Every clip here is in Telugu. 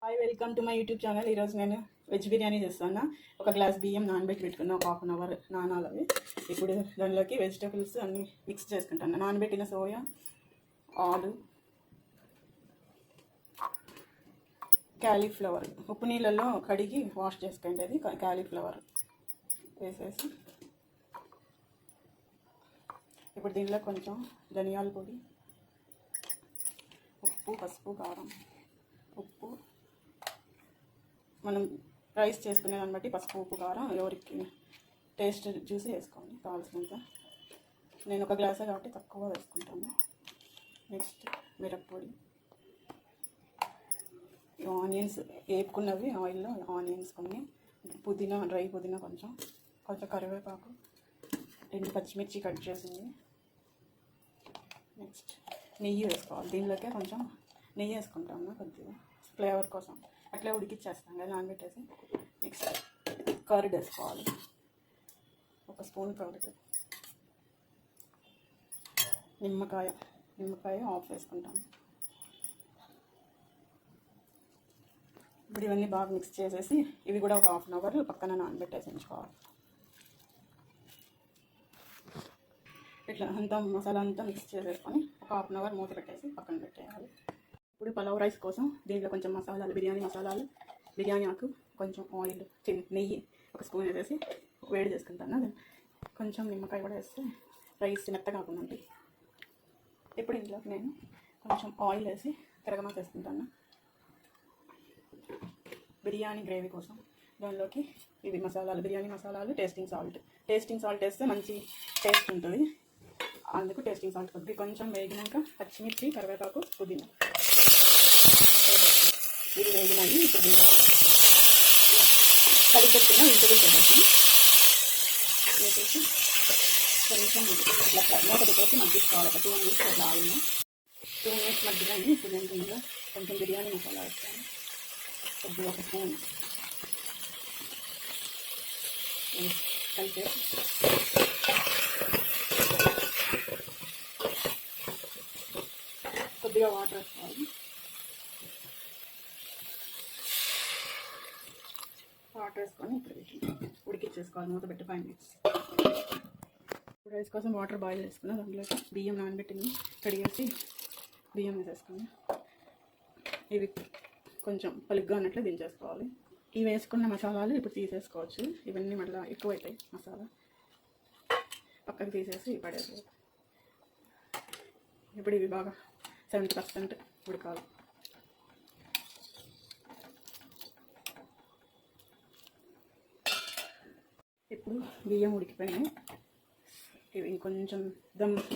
Hi, welcome to my YouTube channel. ఈరోజు నేను వెజ్ బిర్యానీ చేస్తాను. ఒక గ్లాస్ బియ్యం నానబెట్టుకున్నా, ఒక హాఫ్ అన్ అవర్ నానాలి. ఇప్పుడు దానిలోకి వెజిటబుల్స్ అన్నీ మిక్స్ చేసుకుంటాను. నానబెట్టిన సోయా, ఆలు, క్యాలీఫ్లవర్ ఉప్పు నీళ్ళల్లో కడిగి వాష్ చేసుకోండి. అది క్యాలీఫ్లవర్ వేసేసి ఇప్పుడు దీనిలో కొంచెం ధనియాల పొడి, ఉప్పు, పసుపు, కారం, ఉప్పు మనం రైస్ చేసుకునే దాన్ని బట్టి పసుపు, ఉప్పు, కారం ఎవరికి టేస్ట్ చూసి వేసుకోండి కావాల్సినంత. నేను ఒక గ్లాసే కాబట్టి తక్కువ వేసుకుంటాను. నెక్స్ట్ మిరప్పొడి, ఆనియన్స్ వేపుకున్నవి ఆయిల్లో, ఆనియన్స్ కొన్ని, పుదీనా, డ్రై పుదీనా కొంచెం కరివేపాకు, 2 పచ్చిమిర్చి కట్ చేసింది. నెక్స్ట్ నెయ్యి వేసుకోవాలి. దీనిలోకే కొంచెం నెయ్యి వేసుకుంటాము కొద్దిగా ఫ్లేవర్ కోసం. అట్లా ఉడికిచ్చేస్తాం కదా నానబెట్టేసి. నెక్స్ట్ కర్డ్ వేసుకోవాలి, 1 స్పూన్ కర్డ్, నిమ్మకాయ ఆఫ్ వేసుకుంటాము. ఇప్పుడు ఇవన్నీ బాగా మిక్స్ చేసేసి ఇవి కూడా ఒక హాఫ్ అన్ అవర్ పక్కన నానబెట్టేసి ఉంచుకోవాలి. ఇట్లా అంతా మసాలా అంతా మిక్స్ చేసేసుకొని ఒక హాఫ్ అన్ అవర్ మూత పెట్టేసి పక్కన పెట్టేయాలి. ఇప్పుడు పలావ్ రైస్ కోసం దీంట్లో కొంచెం మసాలాలు, బిర్యానీ మసాలాలు, బిర్యానీ ఆకు, కొంచెం ఆయిల్, నెయ్యి 1 స్పూన్ వేసేసి వేడి చేసుకుంటాను. కొంచెం నిమ్మకాయ కూడా వేస్తే రైస్ మెత్తగా కాకుండా ఉంటుంది. ఇప్పుడు ఇంట్లో నేను కొంచెం ఆయిల్ వేసి తిరగమాత వేసుకుంటాను బిర్యానీ గ్రేవీ కోసం. దానిలోకి ఇవి మసాలాలు, బిర్యానీ మసాలాలు, టేస్టింగ్ సాల్ట్ వేస్తే మంచి టేస్ట్ ఉంటుంది. అందుకు టేస్టింగ్ సాల్ట్ కొద్ది కొంచెం వేగినాక పచ్చిమిర్చి, కరివేపాకు, పుదీనా ఇవి వేగినాయి. ఇప్పుడు కలిపెట్టిన వెజిటబుల్స్ వేసేసి కొంచెం ఇట్లా మూత పెట్టేసి మగ్గించుకోవాలి. ఒక 2 మినిట్స్ అట్లా ఆయిల్ 2 మినిట్స్ మగ్గినాయి. ఇప్పుడు నేను దీనిలో కొంచెం బిర్యానీ మసాలా వేస్తాను, కొద్దిగా 1 స్పూన్ కలిపేసి కొద్దిగా వాటర్ వేసుకోవాలి. వాటర్ వేసుకొని ఇప్పుడు ఉడికిచ్చేసుకోవాలి మూత పెట్టి 5 మినిట్స్. ఇప్పుడు రైస్ కోసం వాటర్ బాయిల్ చేసుకున్నా, దాంట్లోకి బియ్యం నానబెట్టింది కడిగేసి బియ్యం వేసేసుకుని ఇవి కొంచెం పలుగ్గా ఉన్నట్లు దించేసుకోవాలి. ఇవి వేసుకున్న మసాలాలు ఇప్పుడు తీసేసుకోవచ్చు. ఇవన్నీ మళ్ళీ ఎక్కువైతాయి మసాలా, పక్కకు తీసేసి పడేసి. ఇప్పుడు ఇవి బాగా 70% ఉడకాలి. ఇప్పుడు బియ్యం ఉడికిపోయినాయి. ఇవి ఇంకొంచెం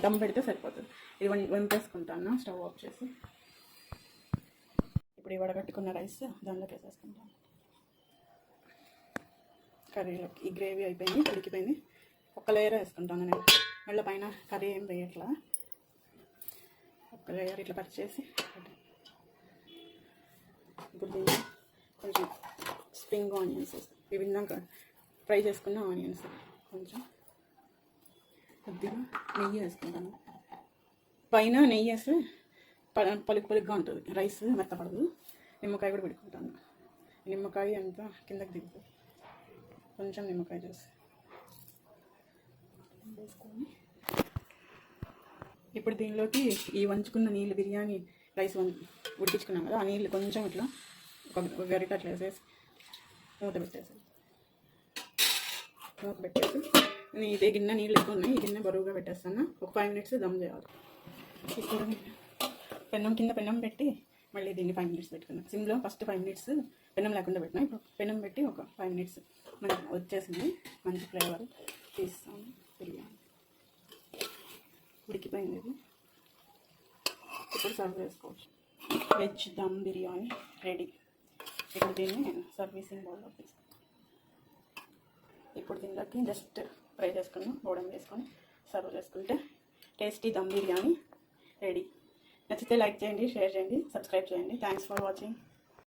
దమ్ పెడితే సరిపోతుంది. ఇది వంపేసుకుంటాను స్టవ్ ఆఫ్ చేసి. ఇప్పుడు ఈ వడగట్టుకున్న రైస్ దానిలోకి వేసేసుకుంటాను. కర్రీలోకి ఈ గ్రేవీ అయిపోయింది, ఉడికిపోయింది. ఒక లేయర్ వేసుకుంటాను నేను, మళ్ళీ పైన కర్రీ ఏం వేయట్లా. ఒక లేయర్ ఇట్లా పరిచేసి ఇప్పుడు దీన్ని కొంచెం స్ప్రింగ్ ఆనియన్స్ ఇవి ఇందాక ఫ్రై చేసుకున్న ఆనియన్స్, కొంచెం కొద్దిగా నెయ్యి వేసుకుంటాను. పైన నెయ్యి వేస్తే పలుకుగా ఉంటుంది, రైస్ మెత్తపడదు. నిమ్మకాయ కూడా పెట్టుకుంటాను. నిమ్మకాయ అంతా కిందకి దిగుతుంది. కొంచెం నిమ్మకాయ జ్యూస్ వేసుకొని ఇప్పుడు దీనిలోకి ఈ వంచుకున్న నీళ్ళు, బిర్యానీ రైస్ ఉడికించుకున్నాం కదా, ఆ నీళ్ళు కొంచెం ఇట్లా ఒక గరిట అట్లా వేసేసి మూత పెట్టేసి ఇదే గిన్నె నీళ్ళు ఎక్కువ ఉన్నాయి, ఈ గిన్నె బరువుగా పెట్టేస్తాను. ఒక 5 మినిట్స్ దమ్ చేయాలి. ఇప్పుడు పెన్నం పెట్టి మళ్ళీ దీన్ని 5 మినిట్స్ పెట్టుకున్నాం. సిమ్లో ఫస్ట్ 5 మినిట్స్ పెన్నం లేకుండా పెట్టినా. ఇప్పుడు పెన్నం పెట్టి ఒక 5 మినిట్స్ మనకి వచ్చేసింది. మంచి ఫ్లేవర్ తీస్తాము. బిర్యానీ ఉడికిపోయింది. ఇది ఇప్పుడు సర్వ్ చేసుకోవచ్చు. Veg dum biryani ready. ఇప్పుడు దీన్ని సర్వీసింగ్ బౌల్లో తీసుకుంటాం. ఇప్పుడు దీనిలోకి జస్ట్ ఫ్రై చేసుకుని బోడం వేసుకొని సర్వ్ చేసుకుంటే టేస్టీ దమ్ బిర్యానీ రెడీ. నచ్చితే లైక్ చేయండి, షేర్ చేయండి, సబ్స్క్రైబ్ చేయండి. Thanks for watching.